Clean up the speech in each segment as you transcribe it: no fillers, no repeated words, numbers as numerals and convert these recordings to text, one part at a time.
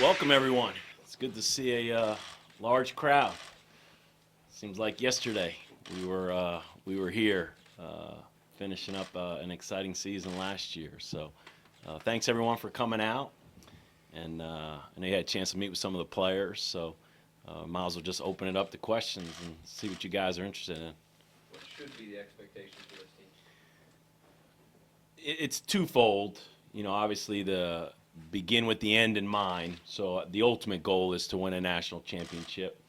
Welcome, everyone. It's good to see a large crowd. Seems like yesterday we were here finishing up an exciting season last year. So thanks, everyone, for coming out. And I know you had a chance to meet with some of the players. So might as well just open it up to questions and see what you guys are interested in. What should be the expectations for this team? It's twofold. Obviously the begin with the end in mind. So the ultimate goal is to win a national championship.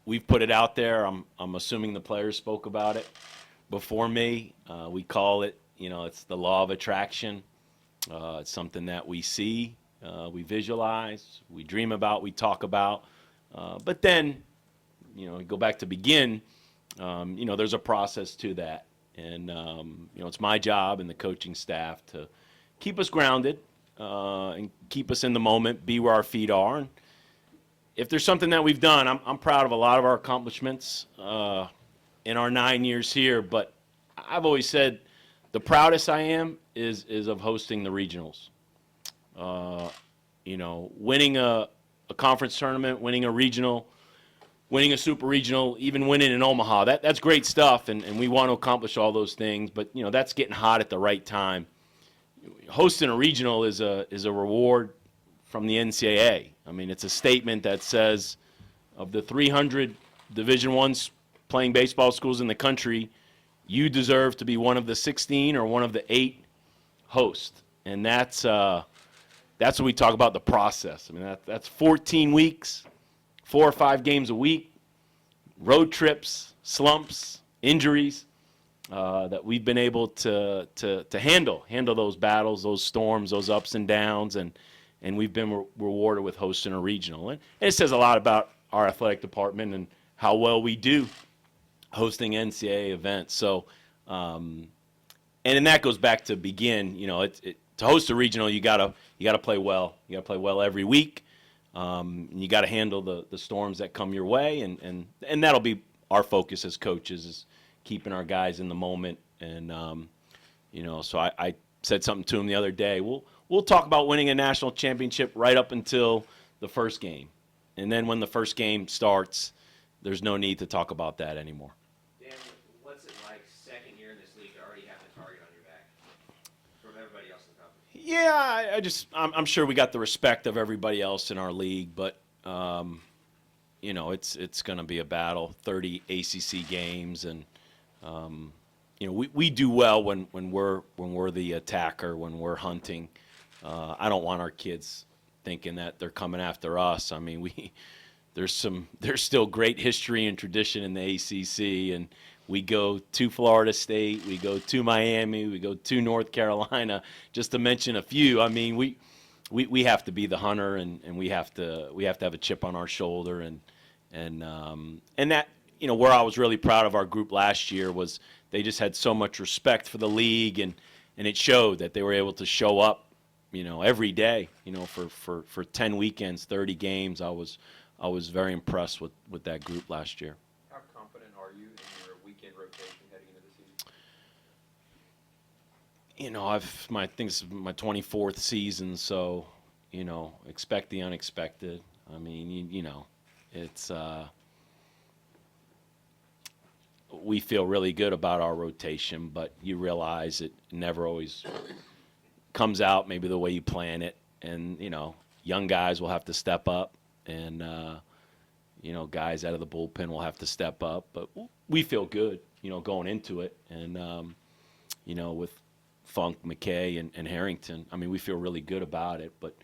We've put it out there. I'm assuming the players spoke about it before me. We call it, it's the law of attraction. It's something that we see, we visualize, we dream about, we talk about. But then, go back to begin. There's a process to that. And, it's my job and the coaching staff to keep us grounded and keep us in the moment, be where our feet are. And if there's something that we've done, I'm proud of a lot of our accomplishments in our 9 years here. But I've always said the proudest I am is of hosting the regionals. Winning a conference tournament, winning a regional, winning a super regional, even winning in Omaha. That's great stuff, and we want to accomplish all those things. But that's getting hot at the right time. Hosting a regional is a reward from the NCAA. I mean, it's a statement that says of the 300 Division I playing baseball schools in the country, you deserve to be one of the 16 or one of the 8 hosts. And that's what we talk about, the process. I mean, that's 14 weeks, 4 or 5 games a week, road trips, slumps, injuries that we've been able to handle those battles, those storms, those ups and downs, and we've been rewarded with hosting a regional. And it says a lot about our athletic department and how well we do hosting NCAA events. So, and then that goes back to begin. To host a regional, you gotta play well. You gotta play well every week. And you got to handle the storms that come your way, and that'll be our focus as coaches, is keeping our guys in the moment. And so I said something to him the other day. We'll talk about winning a national championship right up until the first game, and then when the first game starts, there's no need to talk about that anymore. Dan, what's it like second year in this league to already have the target on your back from everybody else in the company? Yeah, I'm sure we got the respect of everybody else in our league, but it's going to be a battle. 30 ACC games, and we do well when we're the attacker, when we're hunting. I don't want our kids thinking that they're coming after us. I mean, there's still great history and tradition in the ACC, and we go to Florida State, we go to Miami, we go to North Carolina, just to mention a few. I mean, we have to be the hunter, and we have to have a chip on our shoulder, and that, where I was really proud of our group last year was they just had so much respect for the league, and it showed that they were able to show up, every day, for 10 weekends, 30 games. I was very impressed with that group last year. How confident are you in your weekend rotation heading into the season? I think it's my 24th season, so expect the unexpected. I mean, it's we feel really good about our rotation, but you realize it never always comes out maybe the way you plan it, and young guys will have to step up, and guys out of the bullpen will have to step up, but we feel good going into it, and with Funk, McKay, and Harrington, I mean, we feel really good about it, but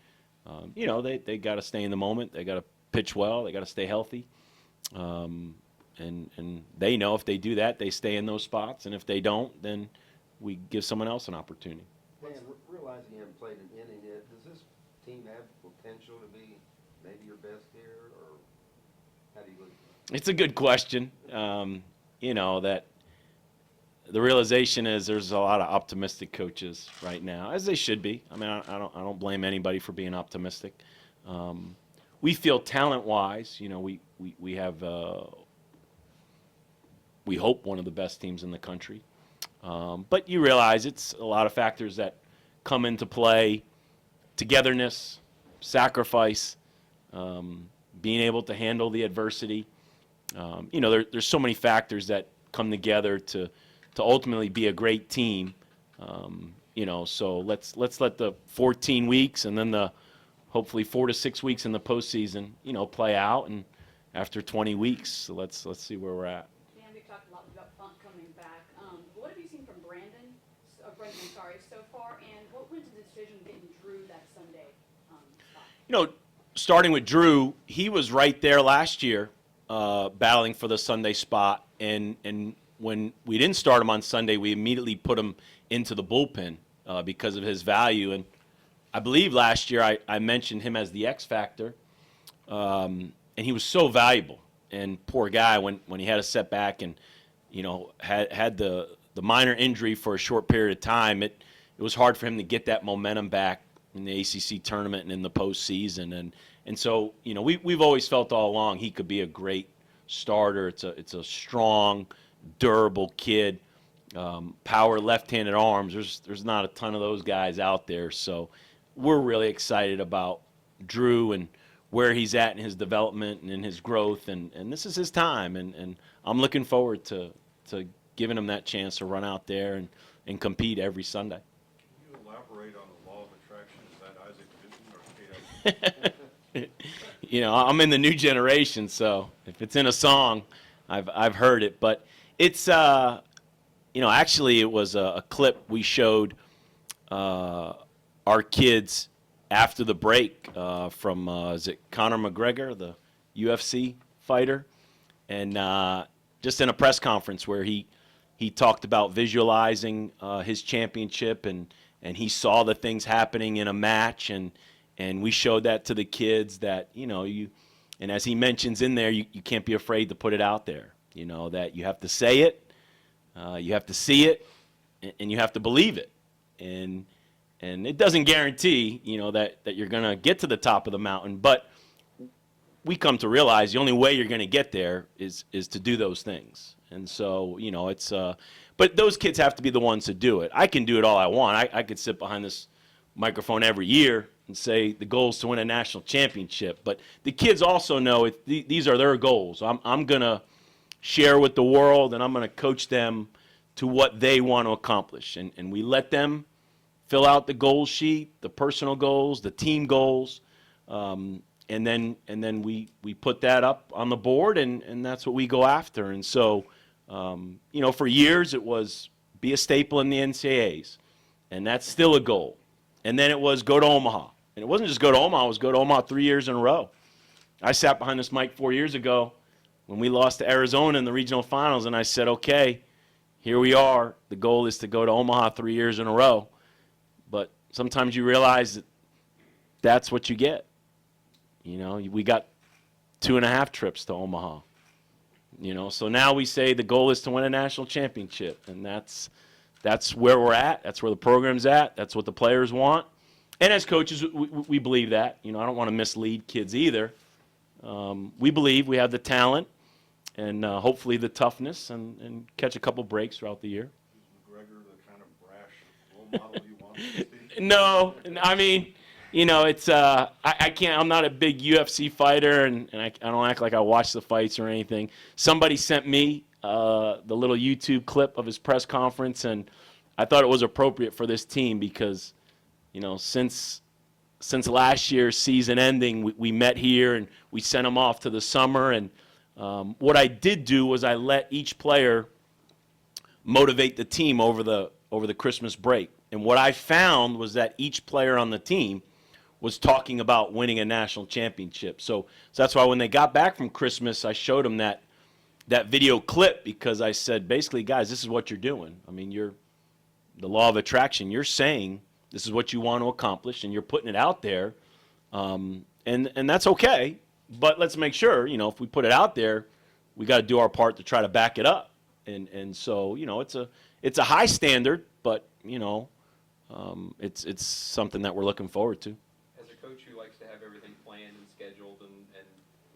they got to stay in the moment, they got to pitch well, they got to stay healthy, and they know if they do that, they stay in those spots, and if they don't, then we give someone else an opportunity. Dan, realizing you haven't played an inning yet, does this team have potential to be maybe your best here, or how do you look at it? It's a good question. That the realization is there's a lot of optimistic coaches right now, as they should be. I mean, I don't blame anybody for being optimistic. We feel talent-wise, we have we hope one of the best teams in the country. But you realize it's a lot of factors that come into play: togetherness, sacrifice, being able to handle the adversity. There's so many factors that come together to ultimately be a great team. So let's let the 14 weeks and then the hopefully 4 to 6 weeks in the postseason, play out. And after 20 weeks, so let's see where we're at. Dan, we've talked a lot about Funk coming back. What have you seen from Brendan, so far, and what went to the decision of getting Drew that Sunday spot? Starting with Drew, he was right there last year, battling for the Sunday spot, and when we didn't start him on Sunday, we immediately put him into the bullpen because of his value. And I believe last year I mentioned him as the X factor, and he was so valuable. And poor guy, when he had a setback and had the minor injury for a short period of time, it was hard for him to get that momentum back in the ACC tournament and in the postseason. And so we've always felt all along he could be a great starter. It's a strong, durable kid. Power left-handed arms. There's not a ton of those guys out there. So we're really excited about Drew and where he's at in his development and in his growth. And this is his time. And I'm looking forward to giving him that chance to run out there and compete every Sunday. Can you elaborate on the law of attraction? Is that Isaac Newton or Kate? I'm in the new generation, so if it's in a song, I've heard it. But it's actually it was a clip we showed our kids after the break from is it Conor McGregor, the UFC fighter, and just in a press conference where he talked about visualizing his championship and he saw the things happening in a match and we showed that to the kids that and as he mentions in there, you can't be afraid to put it out there. That you have to say it, you have to see it, and you have to believe it. And it doesn't guarantee, that you're going to get to the top of the mountain, but we come to realize the only way you're going to get there is to do those things. And so, it's but those kids have to be the ones to do it. I can do it all I want. I could sit behind this microphone every year and say the goal is to win a national championship. But the kids also know these are their goals. I'm going to share with the world, and I'm going to coach them to what they want to accomplish. And we let them fill out the goal sheet, the personal goals, the team goals, and then we put that up on the board, and that's what we go after. And so, for years it was be a staple in the NCAAs, and that's still a goal. And then it was go to Omaha. And it wasn't just go to Omaha, it was go to Omaha 3 years in a row. I sat behind this mic 4 years ago when we lost to Arizona in the regional finals, and I said, okay, here we are. The goal is to go to Omaha 3 years in a row. But sometimes you realize that that's what you get. We got 2.5 trips to Omaha. So now we say the goal is to win a national championship, and that's where we're at. That's where the program's at. That's what the players want. And as coaches, we believe that. I don't want to mislead kids either. We believe we have the talent and hopefully the toughness and catch a couple breaks throughout the year. Is McGregor the kind of brash role model you want to be? No, I mean, it's I can't. I'm not a big UFC fighter, and I don't act like I watch the fights or anything. Somebody sent me the little YouTube clip of his press conference, and I thought it was appropriate for this team because, since last year's season ending, we met here and we sent him off to the summer. And what I did do was I let each player motivate the team over the Christmas break. And what I found was that each player on the team was talking about winning a national championship. So that's why when they got back from Christmas, I showed them that video clip because I said, basically, guys, this is what you're doing. I mean, the law of attraction. You're saying this is what you want to accomplish, and you're putting it out there, and that's okay. But let's make sure, if we put it out there, we got to do our part to try to back it up. And so, it's a high standard, but it's something that we're looking forward to. As a coach who likes to have everything planned and scheduled and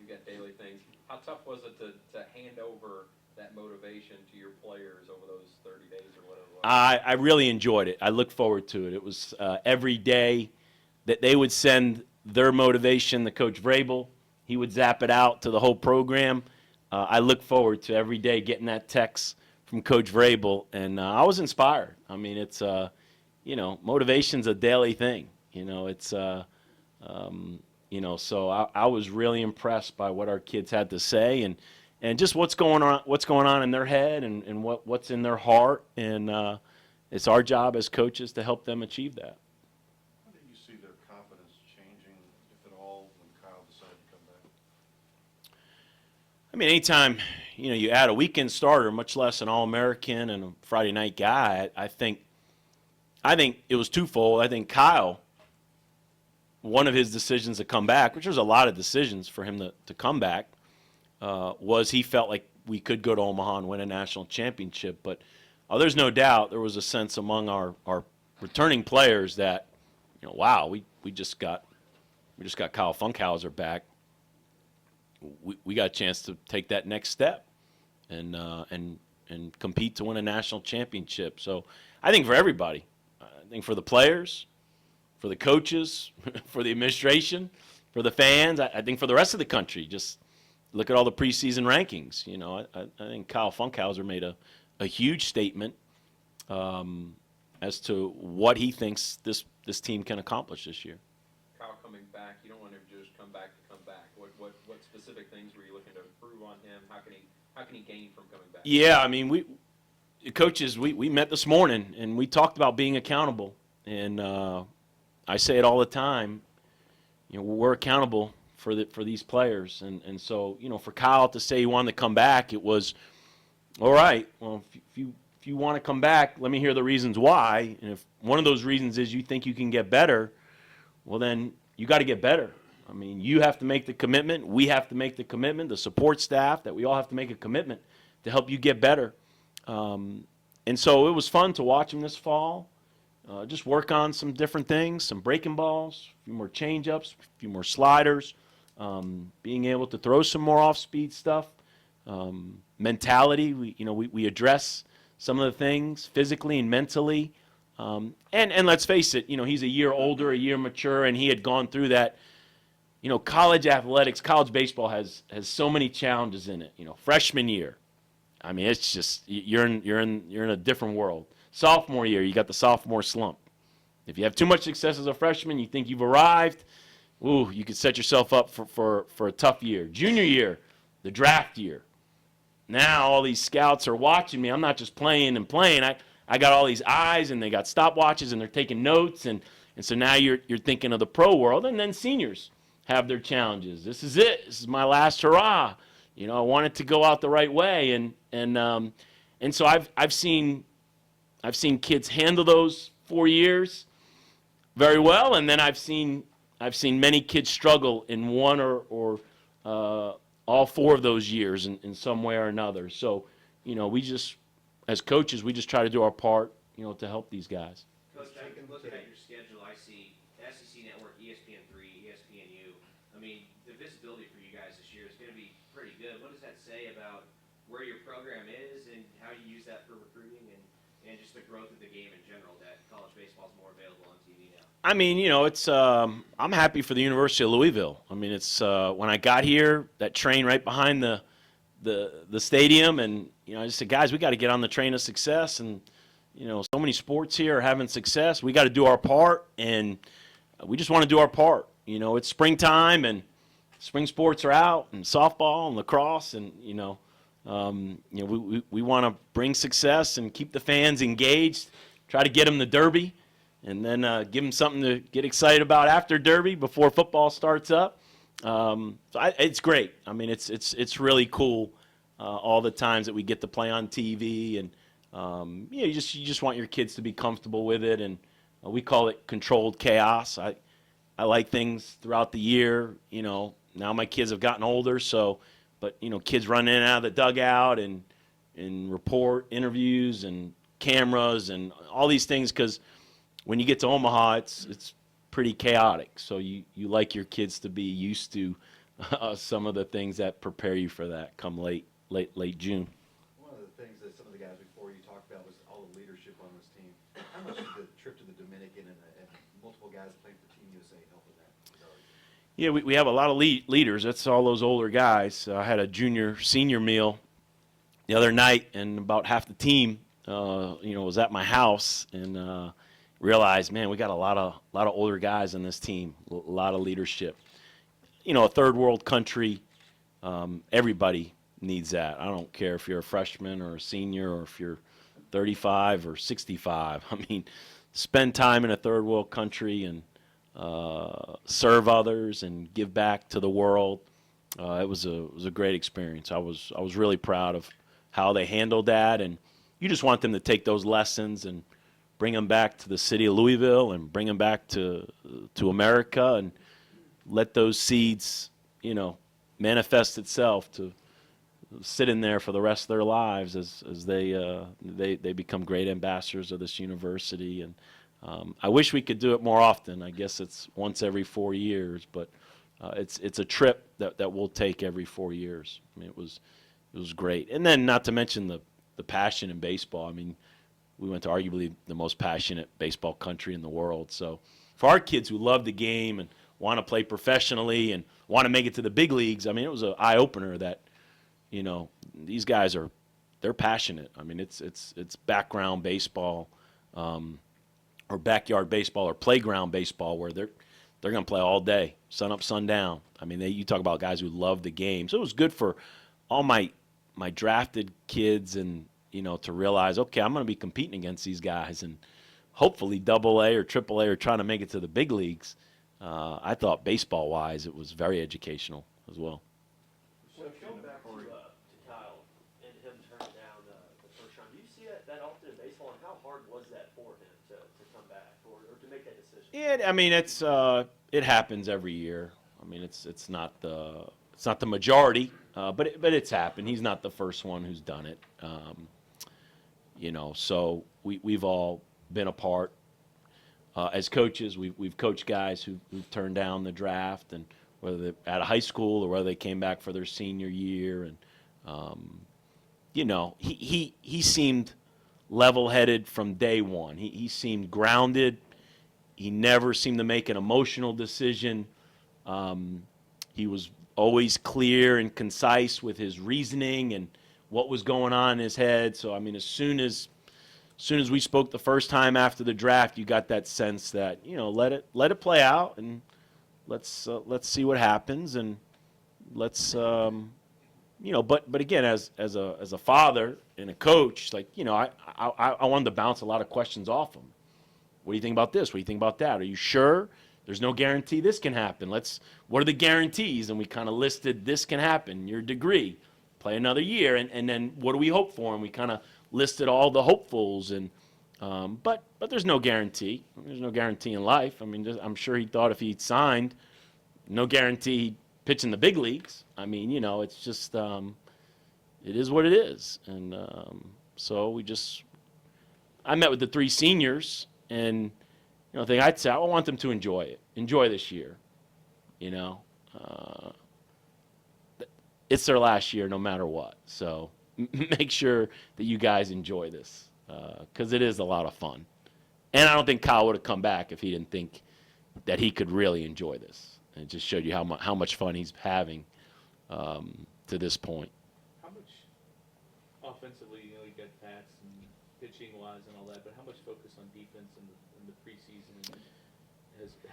you got daily things, how tough was it to hand over that motivation to your players over those 30 days or whatever it was? I really enjoyed it. I looked forward to it. It was every day that they would send their motivation to Coach Vrabel. He would zap it out to the whole program. I look forward to every day getting that text from Coach Vrabel, and I was inspired. I mean, it's motivation's a daily thing. So I was really impressed by what our kids had to say, and just what's going on in their head, and what's in their heart, and it's our job as coaches to help them achieve that. How do you see their confidence changing, if at all, when Kyle decided to come back? I mean, anytime you add a weekend starter, much less an All-American and a Friday night guy, I think it was twofold. I think Kyle, one of his decisions to come back, which was a lot of decisions for him to come back, was he felt like we could go to Omaha and win a national championship. But there's no doubt there was a sense among our returning players that, wow, we just got Kyle Funkhauser back. We got a chance to take that next step and compete to win a national championship. So I think for everybody, I think for the players, for the coaches, for the administration, for the fans, I think for the rest of the country, just look at all the preseason rankings. I think Kyle Funkhauser made a huge statement as to what he thinks this team can accomplish this year. Kyle coming back, you don't want him to just come back to come back. What specific things were you looking to improve on him? How can he gain from coming back? Yeah, I mean, we met this morning and we talked about being accountable, and I say it all the time. We're accountable for these players, and so for Kyle to say he wanted to come back, it was all right. Well, if you want to come back, let me hear the reasons why. And if one of those reasons is you think you can get better, well then you got to get better. I mean, you have to make the commitment. We have to make the commitment. The support staff, that we all have to make a commitment to help you get better. And so it was fun to watch him this fall. Just work on some different things, some breaking balls, a few more change-ups, a few more sliders, being able to throw some more off-speed stuff, mentality. We address some of the things physically and mentally. And let's face it, he's a year older, a year mature, and he had gone through that. College athletics, college baseball has so many challenges in it. Freshman year, I mean, it's just you're in a different world. Sophomore year, you got the sophomore slump. If you have too much success as a freshman, you think you've arrived. Ooh, you could set yourself up for a tough year. Junior year, the draft year. Now all these scouts are watching me. I'm not just playing. I got all these eyes, and they got stopwatches, and they're taking notes, and so now you're thinking of the pro world. And then seniors have their challenges. This is it. This is my last hurrah. I want it to go out the right way, and so I've seen kids handle those 4 years very well, and then I've seen many kids struggle in one or all 4 of those years in some way or another. So, we just, as coaches, we just try to do our part, to help these guys. Coach, looking at your schedule, I see SEC Network, ESPN3, ESPNU. I mean, the visibility for you guys this year is going to be pretty good. What does that say about where your program is and how you use that for recruiting and just the growth of the game in general, that college baseball is more available on TV now? I mean, it's I'm happy for the University of Louisville. I mean, it's when I got here, that train right behind the stadium, and I just said, guys, we got to get on the train of success, and so many sports here are having success. We got to do our part, and we just want to do our part. It's springtime, and spring sports are out, and softball and lacrosse, and we want to bring success and keep the fans engaged. Try to get them the Derby, and then give them something to get excited about after Derby before football starts up. It's great. I mean, it's really cool all the times that we get to play on TV, and you just want your kids to be comfortable with it, and we call it controlled chaos. I like things throughout the year. Now my kids have gotten older, but kids running in and out of the dugout and report interviews and cameras and all these things, because when you get to Omaha, it's pretty chaotic. So you like your kids to be used to some of the things that prepare you for that come late June. One of the things that some of the guys before you talked about was all the leadership on this team. How much did the trip to the Dominican and multiple guys playing for Team USA help with that? Yeah, we have a lot of leaders. That's all those older guys. I had a senior meal the other night, and about half the team, was at my house, and realized, man, we got a lot of older guys on this team, a lot of leadership. A third world country, everybody needs that. I don't care if you're a freshman or a senior or if you're 35 or 65. I mean, spend time in a third world country and serve others and give back to the world. It was a great experience. I was really proud of how they handled that, and you just want them to take those lessons and bring them back to the city of Louisville and bring them back to America and let those seeds, manifest itself to sit in there for the rest of their lives as they become great ambassadors of this university. And I wish we could do it more often. I guess it's once every 4 years, but it's a trip that we'll take every 4 years. I mean, it was great. And then not to mention the passion in baseball. I mean, we went to arguably the most passionate baseball country in the world. So for our kids who love the game and want to play professionally and want to make it to the big leagues, I mean, it was an eye-opener that, these guys they're passionate. I mean, it's background baseball, or backyard baseball or playground baseball where they're going to play all day, sun up, sun down. I mean, you talk about guys who love the game. So it was good for all my drafted kids and, to realize, okay, I'm going to be competing against these guys and hopefully AA or AAA or trying to make it to the big leagues. I thought baseball-wise it was very educational as well. So going back to Kyle and him turning down the first round, do you see that often in baseball, and how hard was that for him to come back or to make that decision? Yeah, I mean it happens every year. I mean it's not the majority, but it's happened. He's not the first one who's done it. So we've all been a part. As coaches, we've coached guys who've turned down the draft, and whether they're at a high school or whether they came back for their senior year. And, he seemed level-headed from day one. He seemed grounded. He never seemed to make an emotional decision. He was always clear and concise with his reasoning and what was going on in his head. So, I mean, as soon as we spoke the first time after the draft, you got that sense that, let it play out and let's see what happens, and let's but again, as a father and a coach, like, I wanted to bounce a lot of questions off him. What do you think about this? What do you think about that? Are you sure? There's no guarantee this can happen. What are the guarantees? And we kind of listed this can happen, your degree, play another year, and then what do we hope for? And we kind of listed all the hopefuls, and but there's no guarantee. There's no guarantee in life. I mean, I'm sure he thought if he'd signed, no guarantee he'd pitch in the big leagues. I mean, it's just it is what it is. And so I met with the three seniors, and the thing I'd say, I want them to enjoy this year. It's their last year no matter what. So make sure that you guys enjoy this, because it is a lot of fun. And I don't think Kyle would have come back if he didn't think that he could really enjoy this. And it just showed you how much fun he's having to this point. How much offensively, you get bats and pitching-wise and all that, but how much focus on defense in the preseason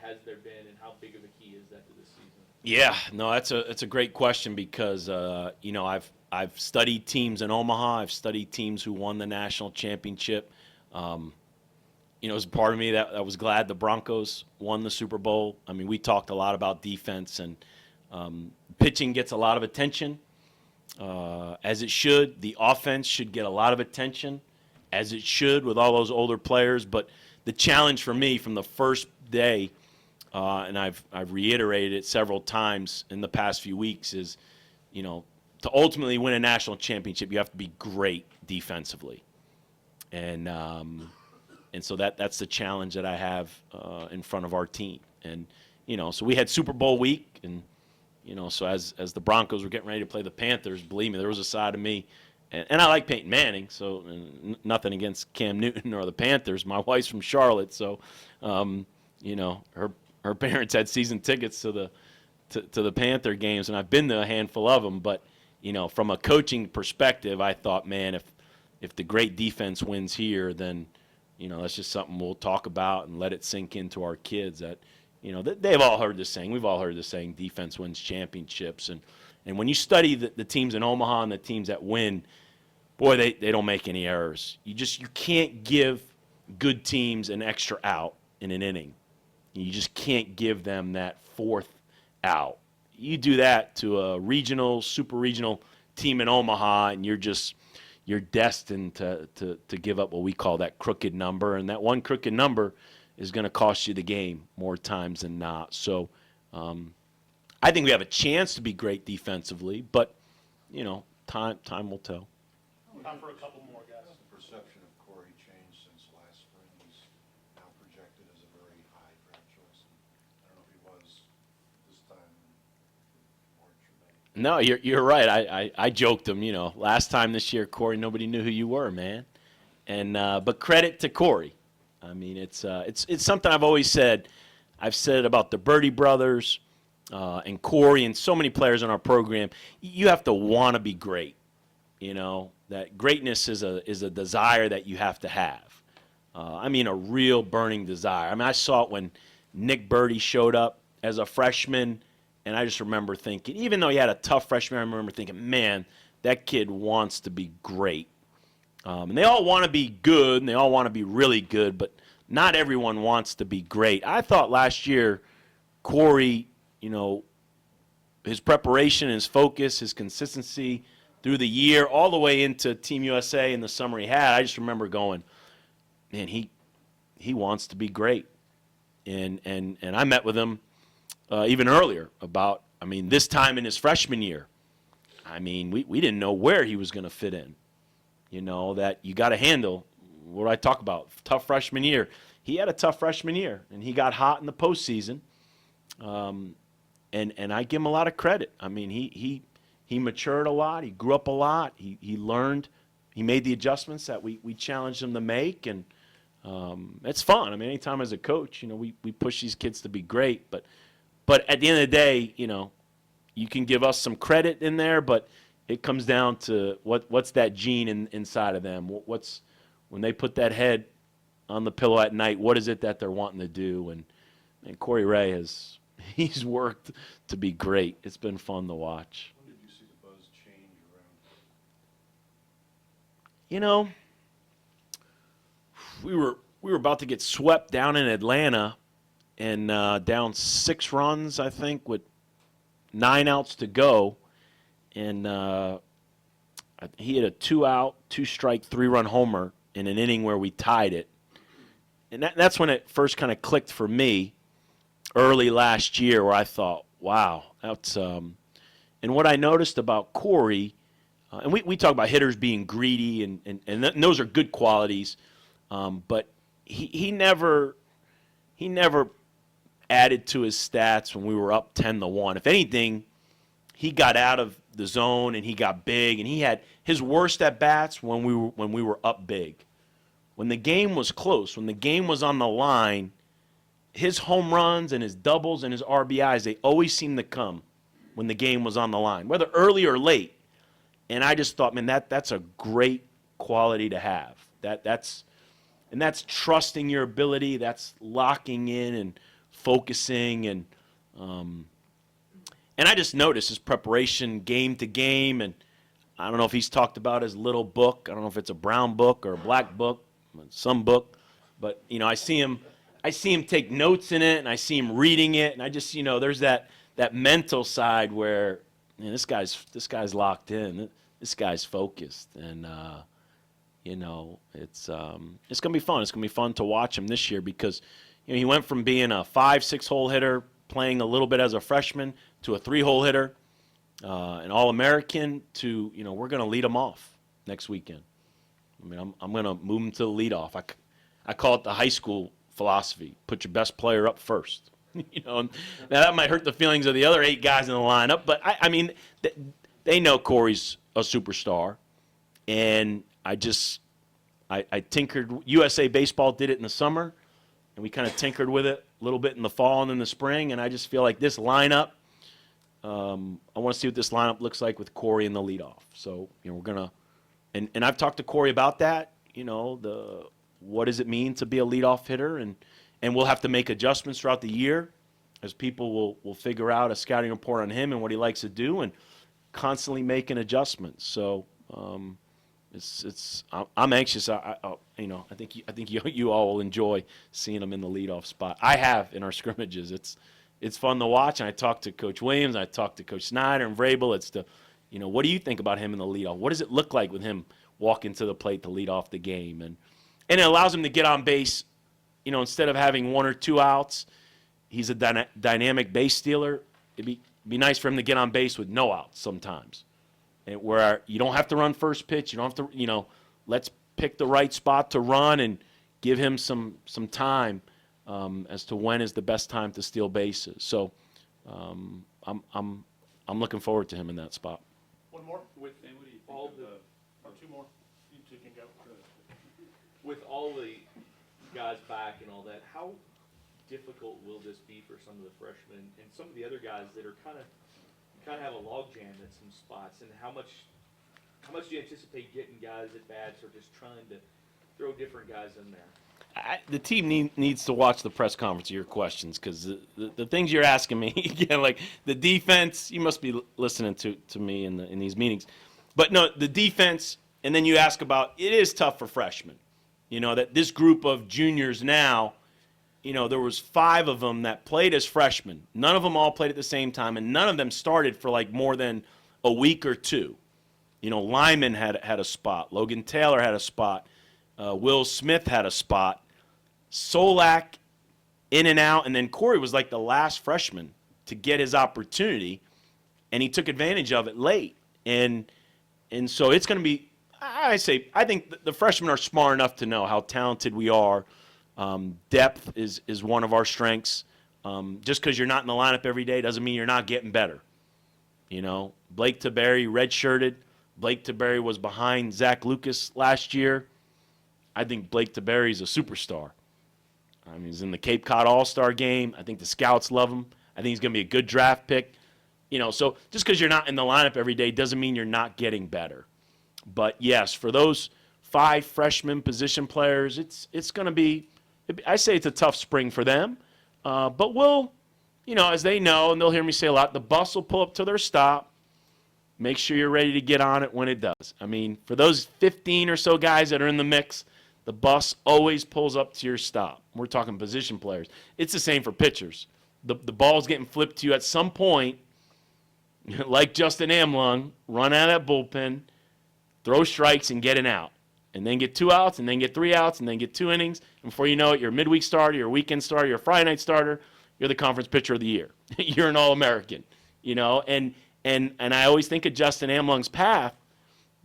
has there been, and how big of a key is that to this season? Yeah, no, that's a great question because I've studied teams in Omaha. I've studied teams who won the national championship. As part of me that was glad the Broncos won the Super Bowl. I mean, we talked a lot about defense, and pitching gets a lot of attention, as it should. The offense should get a lot of attention, as it should, with all those older players. But the challenge for me from the first day, and I've reiterated it several times in the past few weeks, is, to ultimately win a national championship, you have to be great defensively. And so that's the challenge that I have in front of our team. And, so we had Super Bowl week, and, so as the Broncos were getting ready to play the Panthers, believe me, there was a side of me, and I like Peyton Manning, so nothing against Cam Newton or the Panthers. My wife's from Charlotte, so, her parents had season tickets to to the Panther games, and I've been to a handful of them. But from a coaching perspective, I thought, man, if the great defense wins here, then that's just something we'll talk about and let it sink into our kids. That they've all heard this saying. We've all heard this saying: defense wins championships. And when you study the teams in Omaha and the teams that win, boy, they don't make any errors. You can't give good teams an extra out in an inning. You just can't give them that fourth out. You do that to a regional, super regional team in Omaha, and you're destined to give up what we call that crooked number, and that one crooked number is going to cost you the game more times than not. So I think we have a chance to be great defensively, but time will tell. Time for a couple more, guys. The perception of Corey changed since last spring. He's now projected as a very high draft choice. I don't know if he was this time in March or May. No, you're right. I joked him, last time this year, Corey, nobody knew who you were, man. And but credit to Corey. I mean, it's something I've always said. I've said it about the Birdie brothers and Corey and so many players in our program. You have to want to be great. That greatness is a desire that you have to have. I mean, a real burning desire. I mean, I saw it when Nick Birdie showed up as a freshman, and I just remember thinking, even though he had a tough freshman, I remember thinking, man, that kid wants to be great. And they all want to be good, and they all want to be really good, but not everyone wants to be great. I thought last year, Corey, his preparation, his focus, his consistency through the year, all the way into Team USA in the summer he had, I just remember going, man, he wants to be great. And I met with him even earlier about, this time in his freshman year. We didn't know where he was going to fit in. That you got to handle what I talk about, tough freshman year. He had a tough freshman year, and he got hot in the postseason. And I give him a lot of credit. He matured a lot. He grew up a lot. He learned. He made the adjustments that we challenged him to make, and it's fun. Anytime as a coach, we push these kids to be great. But at the end of the day, you can give us some credit in there, but it comes down to what's that gene inside of them. What's when they put that head on the pillow at night, what is it that they're wanting to do? And Corey Ray he's worked to be great. It's been fun to watch. When did you see the buzz change around? We were about to get swept down in Atlanta, and down 6 runs, I think, with 9 outs to go, and he hit a 2-out, 2-strike, 3-run homer in an inning where we tied it, and that's when it first kind of clicked for me. Early last year, where I thought, wow, that's and what I noticed about Corey, and we talk about hitters being greedy, and those are good qualities, but he never added to his stats when we were up 10-1. If anything, he got out of the zone and he got big, and he had his worst at bats when we were up big. When the game was close, when the game was on the line, his home runs and his doubles and his RBIs, they always seemed to come when the game was on the line, whether early or late. And I just thought, man, that's a great quality to have. That's trusting your ability. That's locking in and focusing. And I just noticed his preparation game to game. And I don't know if he's talked about his little book. I don't know if it's a brown book or a black book, some book. But, I see him take notes in it, and I see him reading it, and I just, there's that mental side where, man, this guy's locked in, this guy's focused, and it's gonna be fun. It's gonna be fun to watch him this year because, he went from being a 5-6 hole hitter, playing a little bit as a freshman, to a 3-hole hitter, an All-American, to we're gonna lead him off next weekend. I'm gonna move him to the leadoff. I call it the high school philosophy: put your best player up first. Now that might hurt the feelings of the other 8 guys in the lineup, but they know Corey's a superstar, and I tinkered. USA Baseball did it in the summer, and we kind of tinkered with it a little bit in the fall and in the spring, and I just feel like this lineup, I want to see what this lineup looks like with Corey in the leadoff. So, we're going to – and I've talked to Corey about that, what does it mean to be a leadoff hitter, and we'll have to make adjustments throughout the year as people will figure out a scouting report on him and what he likes to do, and constantly making adjustments. So I'm anxious. I think you all will enjoy seeing him in the leadoff spot. I have in our scrimmages. It's fun to watch, and I talked to Coach Williams, and I talked to Coach Snyder and Vrabel. It's what do you think about him in the leadoff? What does it look like with him walking to the plate to lead off the game? And it allows him to get on base, instead of having 1 or 2 outs. He's a dynamic base stealer. It'd be nice for him to get on base with no outs sometimes, and where you don't have to run first pitch. You don't have to, let's pick the right spot to run and give him some time as to when is the best time to steal bases. So I'm looking forward to him in that spot. One more? With And what do you think all of the, or 2 more? You 2 can go. with all the guys back and all that, how difficult will this be for some of the freshmen and some of the other guys that are kind of have a logjam at some spots? And how much do you anticipate getting guys at bats, or just trying to throw different guys in there? The team needs to watch the press conference of your questions, because the things you're asking me, again, like the defense, you must be listening to me in these meetings. But no, the defense, and then you ask about, it is tough for freshmen. That this group of juniors now, there was 5 of them that played as freshmen. None of them all played at the same time, and none of them started for like more than a week or 2. Lyman had a spot. Logan Taylor had a spot. Will Smith had a spot. Solak in and out, and then Corey was like the last freshman to get his opportunity, and he took advantage of it late. And so it's going to be, I think the freshmen are smart enough to know how talented we are. Depth is one of our strengths. Just because you're not in the lineup every day doesn't mean you're not getting better. Blake Taberry redshirted. Blake Taberry was behind Zach Lucas last year. I think Blake Taberry's a superstar. He's in the Cape Cod All-Star game. I think the scouts love him. I think he's going to be a good draft pick. So just because you're not in the lineup every day doesn't mean you're not getting better. But yes, for those 5 freshman position players, it's going to be, I say it's a tough spring for them. But we'll, as they know, and they'll hear me say a lot, the bus will pull up to their stop. Make sure you're ready to get on it when it does. For those 15 or so guys that are in the mix, the bus always pulls up to your stop. We're talking position players. It's the same for pitchers. The ball's getting flipped to you at some point, like Justin Amlung, run out of that bullpen, throw strikes, and get an out. And then get 2 outs, and then get 3 outs, and then get 2 innings. And before you know it, you're a midweek starter, you're a weekend starter, you're a Friday night starter, you're the conference pitcher of the year. You're an All-American, And I always think of Justin Amlung's path.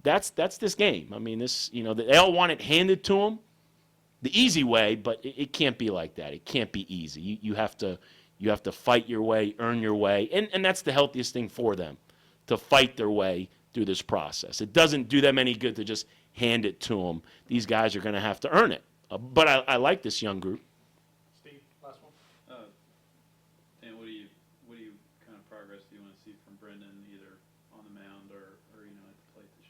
That's this game. They all want it handed to them the easy way, but it can't be like that. It can't be easy. You have to fight your way, earn your way, and that's the healthiest thing for them, to fight their way through this process. It doesn't do them any good to just hand it to them. These guys are going to have to earn it. But I like this young group. Steve, last one? Dan, what kind of progress do you want to see from Brendan, either on the mound or at the plate this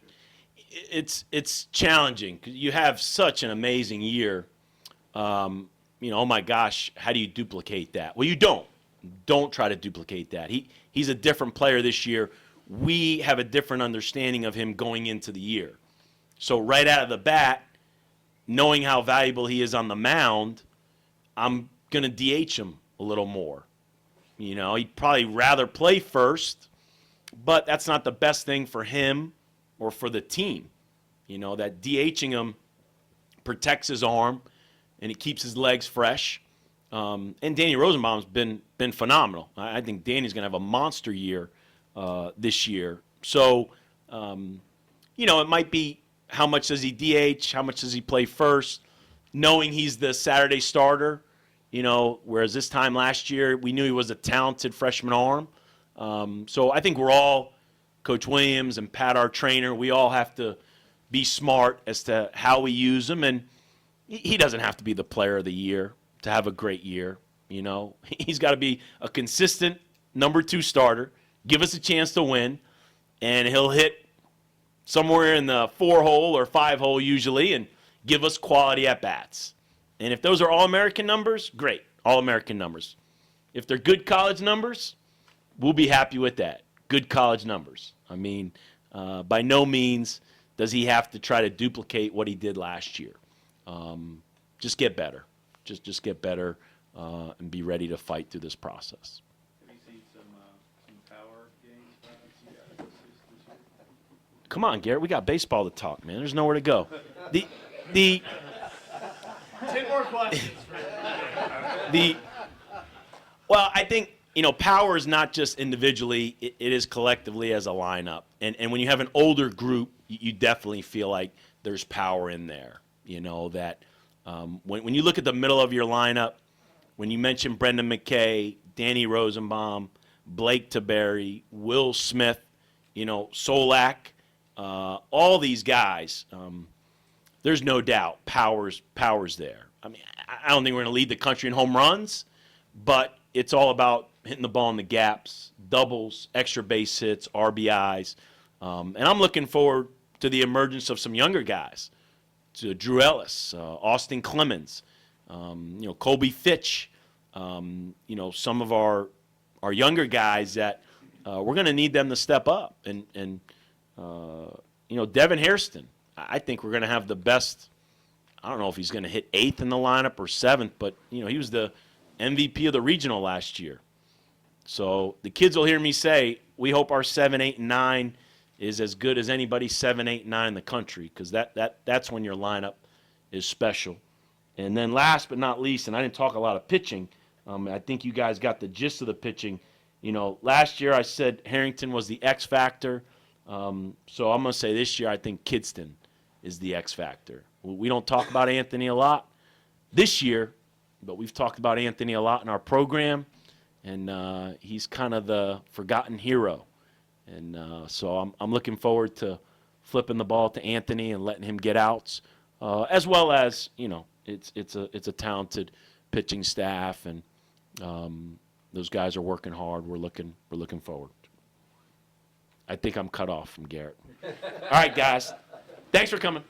year? It's challenging because you have such an amazing year. Oh my gosh, how do you duplicate that? Well, you don't. Don't try to duplicate that. He's a different player this year. We have a different understanding of him going into the year. So right out of the bat, knowing how valuable he is on the mound, I'm going to DH him a little more. He'd probably rather play first, but that's not the best thing for him or for the team. That DHing him protects his arm and it keeps his legs fresh. And Danny Rosenbaum's been phenomenal. I think Danny's going to have a monster year this year. So, it might be how much does he DH, how much does he play first, knowing he's the Saturday starter, whereas this time last year we knew he was a talented freshman arm. So I think we're all, Coach Williams and Pat, our trainer, we all have to be smart as to how we use him. And he doesn't have to be the player of the year to have a great year. He's got to be a consistent number 2 starter, give us a chance to win, and he'll hit somewhere in the 4-hole or 5-hole usually and give us quality at-bats. And if those are All-American numbers, great, All-American numbers. If they're good college numbers, we'll be happy with that. Good college numbers. I mean, by no means does he have to try to duplicate what he did last year. Just get better. Just get better and be ready to fight through this process. Have you seen some power games by you guys this year? Come on, Garrett. We got baseball to talk, man. There's nowhere to go. The 10 more questions for you. Well, I think, power is not just individually, it is collectively as a lineup. And when you have an older group, you definitely feel like there's power in there. That when you look at the middle of your lineup, when you mention Brendan McKay, Danny Rosenbaum, Blake Taberry, Will Smith, Solak, all these guys, there's no doubt power's there. I mean, I don't think we're going to lead the country in home runs, but it's all about hitting the ball in the gaps, doubles, extra base hits, RBIs. And I'm looking forward to the emergence of some younger guys, to Drew Ellis, Austin Clemens, Colby Fitch, some of our younger guys that we're going to need them to step up. And Devin Hairston, I think we're going to have the best. I don't know if he's going to hit 8th in the lineup or 7th, but he was the MVP of the regional last year. So the kids will hear me say, we hope our 7, 8, and 9 is as good as anybody's 7, 8, and 9 in the country, because that's when your lineup is special. And then last but not least, and I didn't talk a lot of pitching, I think you guys got the gist of the pitching. Last year I said Harrington was the X factor. So I'm going to say this year I think Kidston is the X factor. We don't talk about Anthony a lot this year, but we've talked about Anthony a lot in our program, and he's kind of the forgotten hero. And so I'm looking forward to flipping the ball to Anthony and letting him get outs, as well as it's a talented pitching staff, and those guys are working hard. We're looking forward. I think I'm cut off from Garrett. All right, guys, thanks for coming.